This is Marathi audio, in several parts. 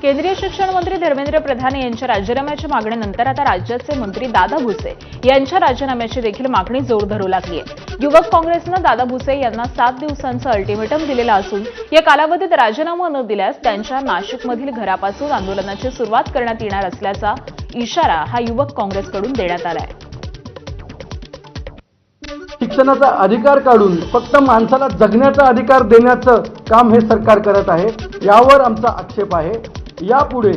केंद्रीय शिक्षण मंत्री धर्मेंद्र प्रधान यांच्या राजीनाम्याच्या मागणीनंतर आता राज्याचे मंत्री दादा भुसे यांच्या राजीनाम्याची देखील मागणी जोर धरू लागली आहे। युवक काँग्रेसनं दादा भुसे यांना 7 दिवसांचं अल्टिमेटम दिलेलं असून या कालावधीत राजीनामा न दिल्यास त्यांच्या नाशिकमधील घरापासून आंदोलनाची सुरुवात करण्यात येणार असल्याचा इशारा हा युवक काँग्रेसकडून देण्यात आला आहे। शिक्षणाचा अधिकार काढून फक्त माणसाला जगण्याचा अधिकार देण्याचं काम हे सरकार करत आहे। यावर आमचा आक्षेप आहे। यापुढे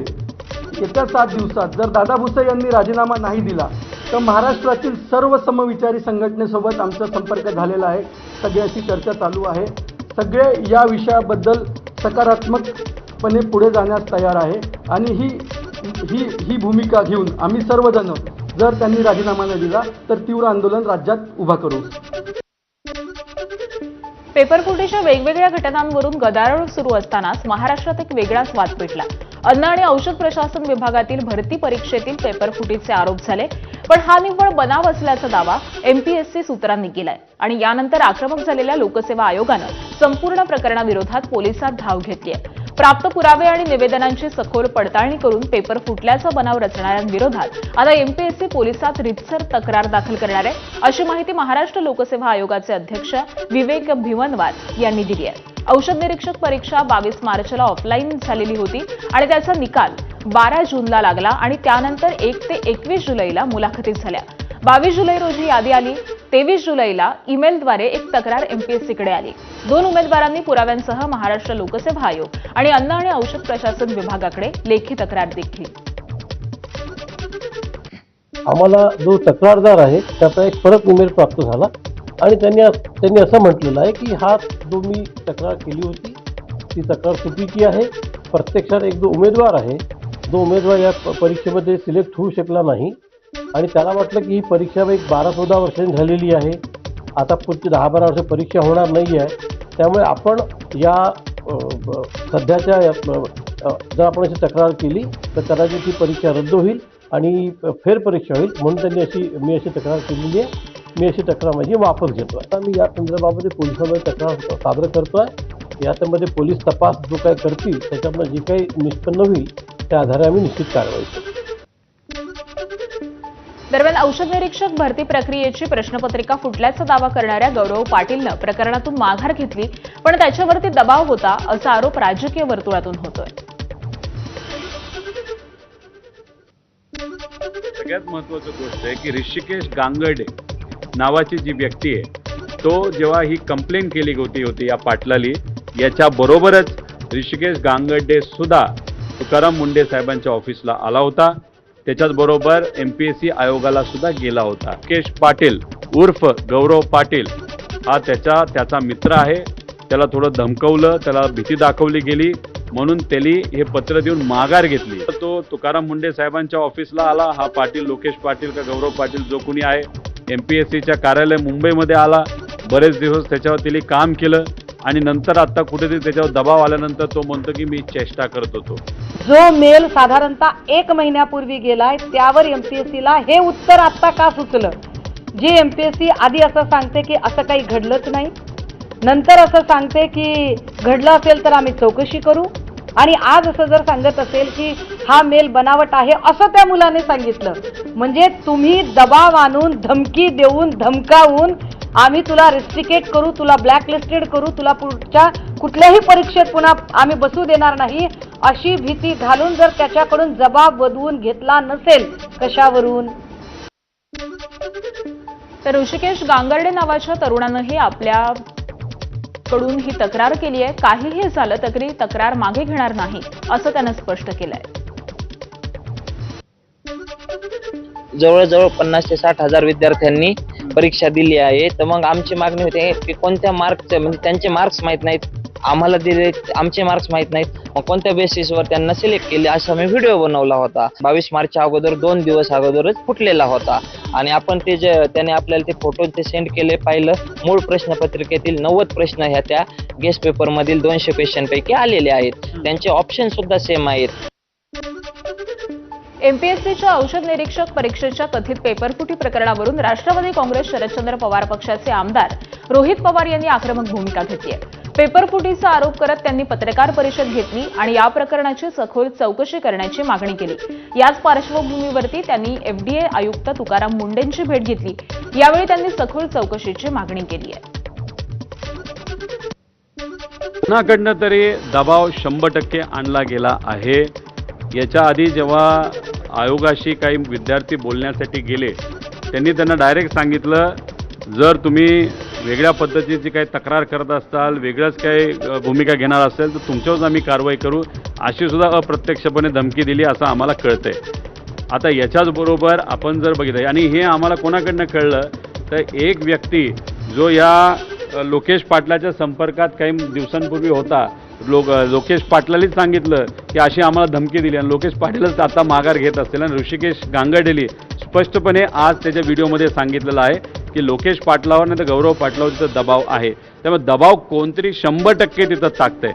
येत्या 7 दिवसात जर दादा भुसे यांनी राजीनामा नाही दिला तर महाराष्ट्रातील सर्व समविचारी संघटनेसोबत आमचा संपर्क झालेला आहे। सगळ्याशी चर्चा चालू आहे। सगळे या विषयाबद्दल सकारात्मकपणे पुढे जाण्यास तयार आहे आणि ही भूमिका घेऊन आम्ही सर्वजण जर त्यांनी राजीनामा न दिला तर तीव्र आंदोलन राज्यात उभा करू। पेपरफुटीच्या वेगवेगळ्या घटनांवरून गदारोळ सुरू असतानाच महाराष्ट्रात एक वेगळाच वाद पेटला। अन्न आणि औषध प्रशासन विभागातील भरती परीक्षेतील पेपरफुटीचे आरोप झाले, पण हा निव्वळ बनाव असल्याचा दावा एमपीएससी सूत्रांनी केलाय आणि यानंतर आक्रमक झालेल्या लोकसेवा आयोगानं संपूर्ण प्रकरणाविरोधात पोलिसात धाव घेतली आहे। प्राप्त पुरावे आणि निवेदनांची सखोल पडताळणी करून पेपर फुटल्याचा बनाव रचणाऱ्यांविरोधात आता एमपीएससी पोलिसात रितसर तक्रार दाखल करणार आहे, अशी माहिती महाराष्ट्र लोकसेवा आयोगाचे अध्यक्ष विवेक भिमनवार यांनी दिली आहे। औषध निरीक्षक परीक्षा 22 मार्चला ऑफलाईन झालेली होती आणि त्याचा निकाल 12 जूनला लागला आणि त्यानंतर 1 ते 21 जुलैला मुलाखती झाल्या। 22 जुलै रोजी यादी आली। 23 जुलैला ईमेलद्वारे एक तक्रार एमपीएससीकडे आली। 2 उमेदवारांनी पुराव्यांसह महाराष्ट्र लोकसेवा आयोग आणि अन्न आणि औषध प्रशासन विभागाकडे लेखी तक्रार दिली। आम्हाला जो तक्रारदार आहे त्याचा एक परत ईमेल प्राप्त झाला आणि त्यांनी असं म्हटलेलं आहे की हा जो मी तक्रार केली होती ती तक्रार चुकीची आहे। प्रत्यक्षात एक जो उमेदवार आहे, जो उमेदवार या परीक्षेमध्ये सिलेक्ट होऊ शकला नाही आणि त्याला वाटलं की ही परीक्षा एक 12-14 वर्षांनी झालेली आहे, आता पुढची 10-12 वर्ष परीक्षा होणार नाही आहे, त्यामुळे आपण या सध्याच्या जर आपण अशी तक्रार केली तर कदाचित ही परीक्षा रद्द होईल आणि फेरपरीक्षा होईल, म्हणून मी अशी तक्रार केलेली आहे। मी अशी तक्रार माझी वापस घेतो। आता मी या संदर्भामध्ये पोलिसांमध्ये तक्रार सादर करतो आहे। यामध्ये पोलीस तपास जो काही करतील त्याच्यातनं जे काही निष्पन्न होईल त्या आधारे आम्ही निश्चित कारवाई करू। दरम्यान औषध निरीक्षक भरती प्रक्रियेची प्रश्नपत्रिका फुटल्याचा दावा करणाऱ्या गौरव पाटीलनं प्रकरणातून माघार घेतली, पण त्याच्यावरती दबाव होता असा आरोप राजकीय वर्तुळातून होतोय। सगळ्यात महत्त्वाची गोष्ट आहे की ऋषिकेश गांगर्डे नावाची जी व्यक्ती आहे तो जेव्हा ही कंप्लेंट केली होती या पाटलाली, याच्या बरोबरच ऋषिकेश गांगर्डे सुद्धा तुकाराम मुंडे साहेबांच्या ऑफिसला आला होता। त्याच्याच बरोबर एमपीएससी आयोगाला सुद्धा गेला होता। ऋषिकेश पाटील उर्फ गौरव पाटील हा त्याचा मित्र आहे। त्याला थोडं धमकवलं, त्याला भीती दाखवली गेली, म्हणून त्यांनी हे पत्र देऊन माघार घेतली। तो तुकाराम मुंडे साहेबांच्या ऑफिसला आला। हा पाटील लोकेश पाटील का गौरव पाटील जो कोणी आहे एमपीएससीच्या कार्यालय मुंबईमध्ये आला। बरेच दिवस त्याच्यावर त्यांनी काम केलं आणि नंतर आता कुठेतरी त्याच्यावर दबाव आल्यानंतर तो म्हणतो की मी चेष्टा करत होतो। जो मेल साधारणतः 1 महिन्यापूर्वी गेलाय त्यावर एमपीएससीला हे उत्तर आता का सुचलं? जी एमपीएससी आधी असं सांगते की असं काही घडलंच नाही, नंतर असं सांगते की घडलं असेल तर आम्ही चौकशी करू, आणि आज असं जर सांगत असेल की हा मेल बनावट आहे असं त्या मुलाने सांगितलं, म्हणजे तुम्ही दबाव आणून धमकी देऊन धमकावून आम्ही तुला रिस्ट्रिकेट करू, तुला ब्लॅकलिस्टेड करू, तुला पुढच्या कुठल्याही परीक्षेत पुन्हा आम्ही बसू देणार नाही अशी भीती घालून जर त्याच्याकडून जबाब बदवून घेतला नसेल कशावरून? तर ऋषिकेश गांगर्डे नावाच्या तरुणानंही आपल्याकडून ही तक्रार केली आहे। काहीही झालं तरी तक्रार मागे घेणार नाही असं त्यानं स्पष्ट केलंय। जवळजवळ 50 ते 60 हजार विद्यार्थ्यांनी परीक्षा दिली आहे। तर मग आमची मागणी होती की कोणत्या मार्क्सचे, म्हणजे त्यांचे मार्क्स माहीत नाहीत, आम्हाला दिले आमचे मार्क्स माहीत नाहीत, मग कोणत्या बेसिसवर त्यांना सिलेक्ट केले असा मी व्हिडिओ बनवला होता। 22 मार्चच्या अगोदर 2 दिवस अगोदरच फुटलेला होता आणि आपण त्याने आपल्याला ते फोटो सेंड केले, पाहिलं। मूळ प्रश्नपत्रिकेतील 90 प्रश्न ह्या त्या गेस्ट पेपरमधील 200 क्वेश्चनपैकी आलेले आहेत। त्यांचे ऑप्शन सुद्धा सेम आहेत। एमपीएससीच्या औषध निरीक्षक परीक्षेच्या कथित पेपरफुटी प्रकरणावरून राष्ट्रवादी काँग्रेस शरदचंद्र पवार पक्षाचे आमदार रोहित पवार यांनी आक्रमक भूमिका घेतली आहे। पेपरफुटीचा आरोप करत त्यांनी पत्रकार परिषद घेतली आणि या प्रकरणाची सखोल चौकशी करण्याची मागणी केली। याच पार्श्वभूमीवरती त्यांनी एफडीए आयुक्त तुकाराम मुंढेंची भेट घेतली। यावेळी त्यांनी सखोल चौकशीची मागणी केली आहे। कोणाकडनं तरी दबाव 100% आणला गेला आहे। याच्या आधी जेव्हा आयोगाशी काही विद्यार्थी बोलण्यासाठी गेले, त्यांनी त्यांना डायरेक्ट सांगितलं, जर तुम्ही वेगळ्या पद्धतीची काही तक्रार करत असाल, वेगळंच काही भूमिका घेणार असेल तर तुमच्यावर आम्ही कारवाई करू, अशी सुद्धा अप्रत्यक्षपणे धमकी दिली असं आम्हाला कळतंय। आता याच्याच बरोबर आपण जर बघितलं आणि हे आम्हाला कोणाकडनं कळलं तर एक व्यक्ती जो या लोकेश पाटलाच्या संपर्कात काही दिवसांपूर्वी होता, लोकेश पाटलालीच सांगितलं की अशी आम्हाला धमकी दिली आणि लोकेश पाटीलच आता माघार घेत असतील आणि ऋषिकेश गांगर्डेंनी स्पष्टपणे आज त्याच्या व्हिडिओमध्ये सांगितलेलं आहे की लोकेश पाटलावर नाही तर गौरव पाटलावर तिथं दबाव आहे। त्यामुळे दबाव कोणतरी 100% तिथं टाकतंय।